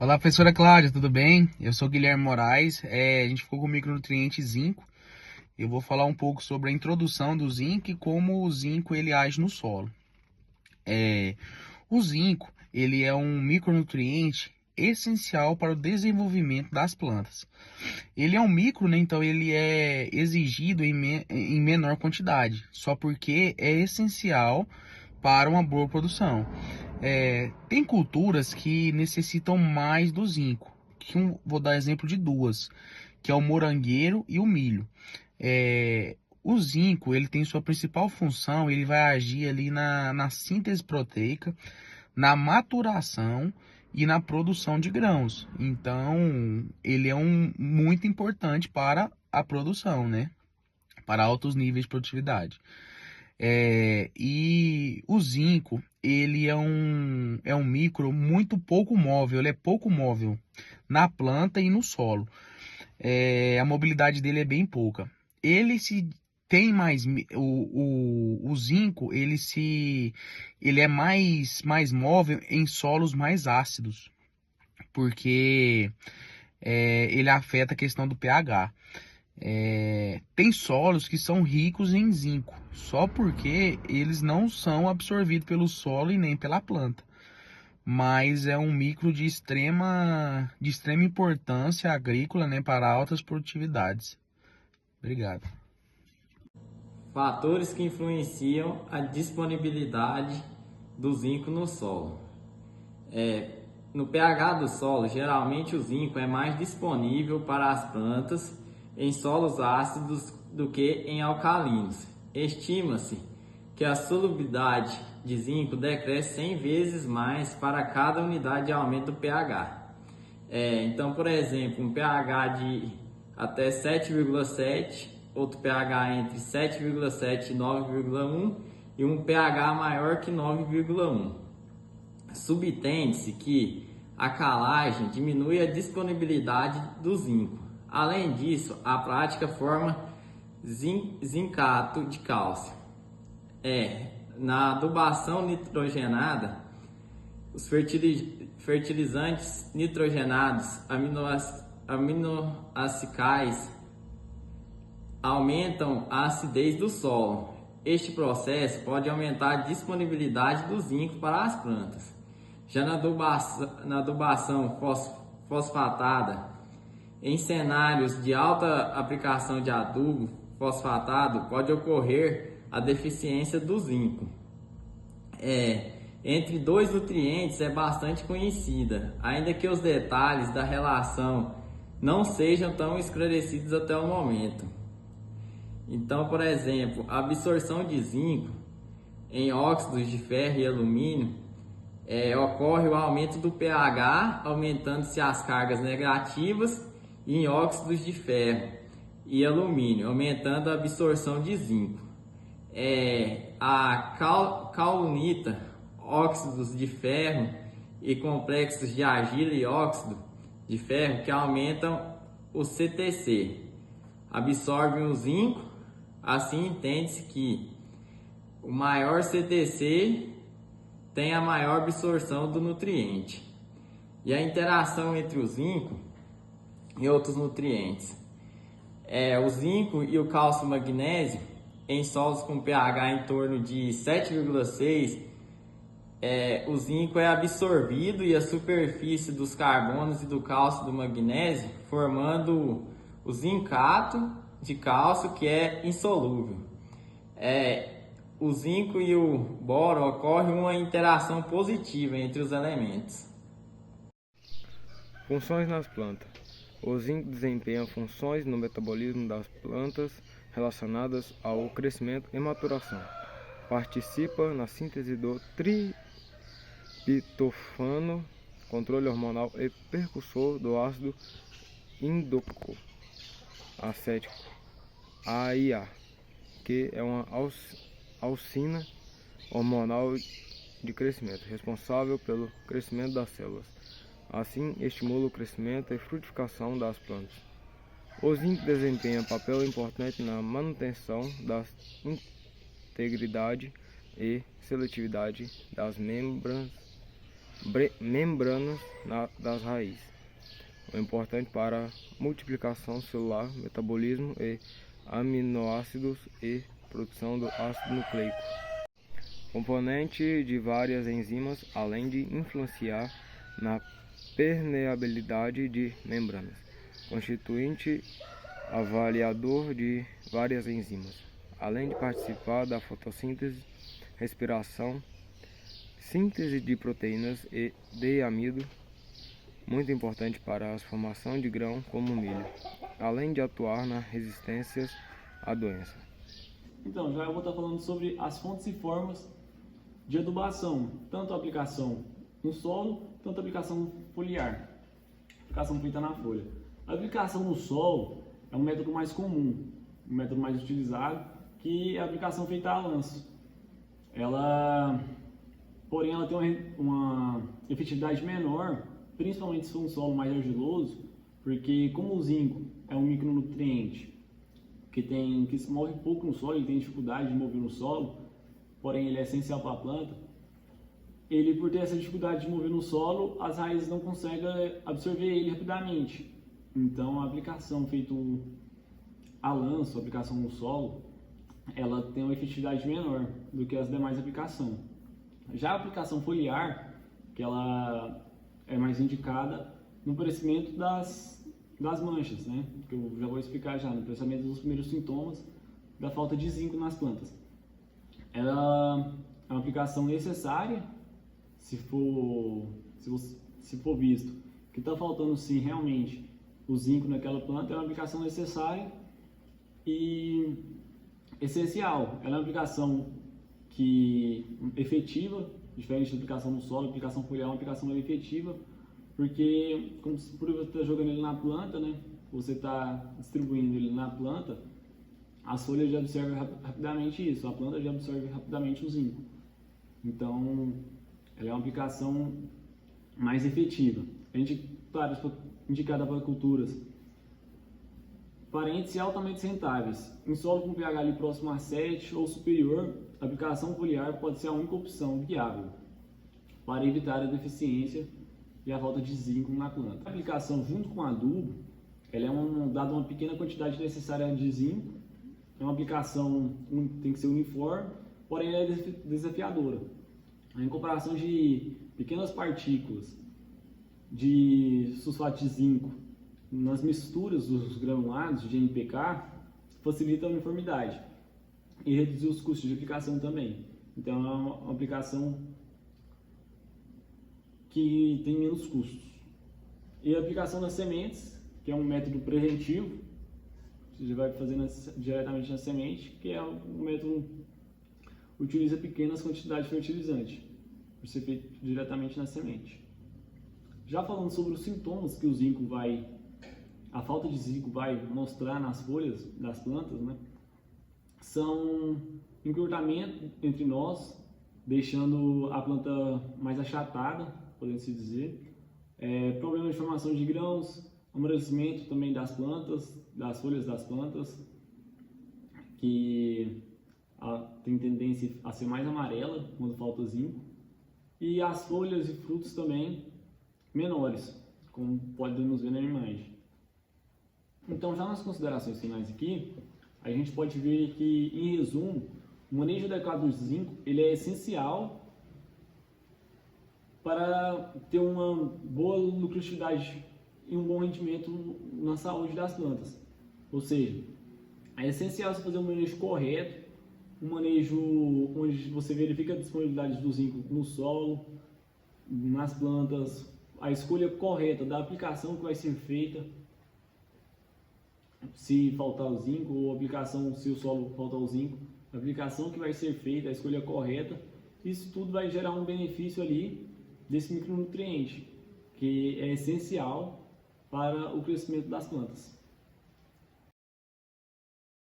Olá, professora Cláudia, tudo bem? Eu sou Guilherme Moraes. A gente ficou com o micronutriente zinco. Eu vou falar um pouco sobre a introdução do zinco e como o zinco ele age no solo. É, o zinco ele é um micronutriente essencial para o desenvolvimento das plantas. Ele é um micro, né? Então ele é exigido em menor quantidade, só porque é essencial para uma boa produção. Tem culturas que necessitam mais do zinco. Vou dar exemplo de duas, que é o morangueiro e o milho. O zinco ele tem sua principal função, ele vai agir ali na síntese proteica, na maturação e na produção de grãos. Então, ele é muito importante para a produção, né? Para altos níveis de produtividade. E o zinco, ele é um micro muito pouco móvel, ele é pouco móvel na planta e no solo. A mobilidade dele é bem pouca. Ele se tem mais o zinco, ele é mais móvel em solos mais ácidos, porque ele afeta a questão do pH. Tem solos que são ricos em zinco, só porque eles não são absorvidos pelo solo e nem pela planta. Mas é um micro de extrema importância agrícola, né, para altas produtividades. Obrigado. Fatores que influenciam a disponibilidade do zinco no solo. No pH do solo, geralmente o zinco é mais disponível para as plantas em solos ácidos do que em alcalinos. Estima-se que a solubilidade de zinco decresce 100 vezes mais para cada unidade de aumento do pH. Então, por exemplo, um pH de até 7,7, outro pH entre 7,7 e 9,1 e um pH maior que 9,1. Subtende-se que a calagem diminui a disponibilidade do zinco. Além disso, a prática forma zincato de cálcio. Na adubação nitrogenada, os fertilizantes nitrogenados aminoacicais aumentam a acidez do solo. Este processo pode aumentar a disponibilidade do zinco para as plantas. Já na adubação fosfatada, em cenários de alta aplicação de adubo fosfatado, pode ocorrer a deficiência do zinco. Entre dois nutrientes é bastante conhecida, ainda que os detalhes da relação não sejam tão esclarecidos até o momento. Então, por exemplo, a absorção de zinco em óxidos de ferro e alumínio ocorre o aumento do pH, aumentando-se as cargas negativas, e em óxidos de ferro e alumínio, aumentando a absorção de zinco. A caulonita, óxidos de ferro e complexos de argila e óxido de ferro que aumentam o CTC, absorvem o zinco. Assim, entende-se que o maior CTC tem a maior absorção do nutriente. E a interação entre o zinco e outros nutrientes. O zinco e o cálcio e magnésio em solos com pH em torno de 7,6, o zinco é absorvido e a superfície dos carbonos e do cálcio e do magnésio, formando o zincato de cálcio, que é insolúvel. O zinco e o boro ocorre uma interação positiva entre os elementos. Funções nas plantas. O zinco desempenha funções no metabolismo das plantas relacionadas ao crescimento e maturação. Participa na síntese do triptofano, controle hormonal e precursor do ácido indólico acético, AIA, que é uma auxina hormonal de crescimento, responsável pelo crescimento das células. Assim, estimula o crescimento e frutificação das plantas. O zinco desempenha papel importante na manutenção da integridade e seletividade das membranas membranas das raízes. É importante para a multiplicação celular, metabolismo e aminoácidos e produção do ácido nucleico. Componente de várias enzimas, além de influenciar na permeabilidade de membranas. Constituinte avaliador de várias enzimas, além de participar da fotossíntese, respiração, síntese de proteínas e de amido, muito importante para a formação de grão como milho, além de atuar na resistência à doença. Então, já eu vou estar falando sobre as fontes e formas de adubação, tanto a aplicação no solo, tanto a aplicação foliar, aplicação feita na folha. A aplicação no solo é um método mais comum, um método mais utilizado, que é a aplicação feita a lanço. Porém, ela tem uma efetividade menor, principalmente se for um solo mais argiloso, porque como o zinco é um micronutriente que se move pouco no solo, ele tem dificuldade de mover no solo, porém ele é essencial para a planta, ele, por ter essa dificuldade de mover no solo, as raízes não conseguem absorver ele rapidamente. Então a aplicação feita a lanço, a aplicação no solo, ela tem uma efetividade menor do que as demais aplicações. Já a aplicação foliar, que ela é mais indicada no aparecimento das manchas, né? Que eu já vou explicar já, no aparecimento dos primeiros sintomas da falta de zinco nas plantas. Ela é uma aplicação necessária se for visto que está faltando sim realmente o zinco naquela planta. É uma aplicação necessária e essencial. Ela é uma aplicação efetiva, diferente da aplicação no solo. A aplicação foliar é uma aplicação efetiva, porque por você estar jogando ele na planta, né, você está distribuindo ele na planta, as folhas já absorvem rapidamente isso, a planta já absorve rapidamente o zinco. Então, ela é uma aplicação mais efetiva. Indicada para culturas parentes e altamente rentáveis. Em solo com pH ali próximo a 7 ou superior, a aplicação foliar pode ser a única opção viável para evitar a deficiência e a falta de zinco na planta. A aplicação junto com adubo, ela é dada uma pequena quantidade necessária de zinco. É uma aplicação tem que ser uniforme, porém ela é desafiadora. Em comparação de pequenas partículas de sulfato de zinco nas misturas dos granulados de NPK, facilita a uniformidade e reduzir os custos de aplicação também. Então é uma aplicação que tem menos custos. E a aplicação nas sementes, que é um método preventivo, você vai fazer diretamente na semente, que é um método que utiliza pequenas quantidades de fertilizante, por ser feito diretamente na semente. Já falando sobre os sintomas que a falta de zinco vai mostrar nas folhas das plantas, né, são encurtamento entre nós, deixando a planta mais achatada, podemos dizer, problema de formação de grãos, amadurecimento também das plantas, das folhas das plantas, que tem tendência a ser mais amarela quando falta zinco, e as folhas e frutos também menores, como podemos ver na imagem. Então, já nas considerações finais aqui, a gente pode ver que, em resumo, o manejo adequado do zinco ele é essencial para ter uma boa lucratividade e um bom rendimento na saúde das plantas. Ou seja, é essencial você fazer um manejo correto, um manejo onde você verifica a disponibilidade do zinco no solo, nas plantas, a escolha correta da aplicação que vai ser feita, se faltar o zinco, ou aplicação se o solo faltar o zinco, a aplicação que vai ser feita, a escolha correta. Isso tudo vai gerar um benefício ali desse micronutriente, que é essencial para o crescimento das plantas.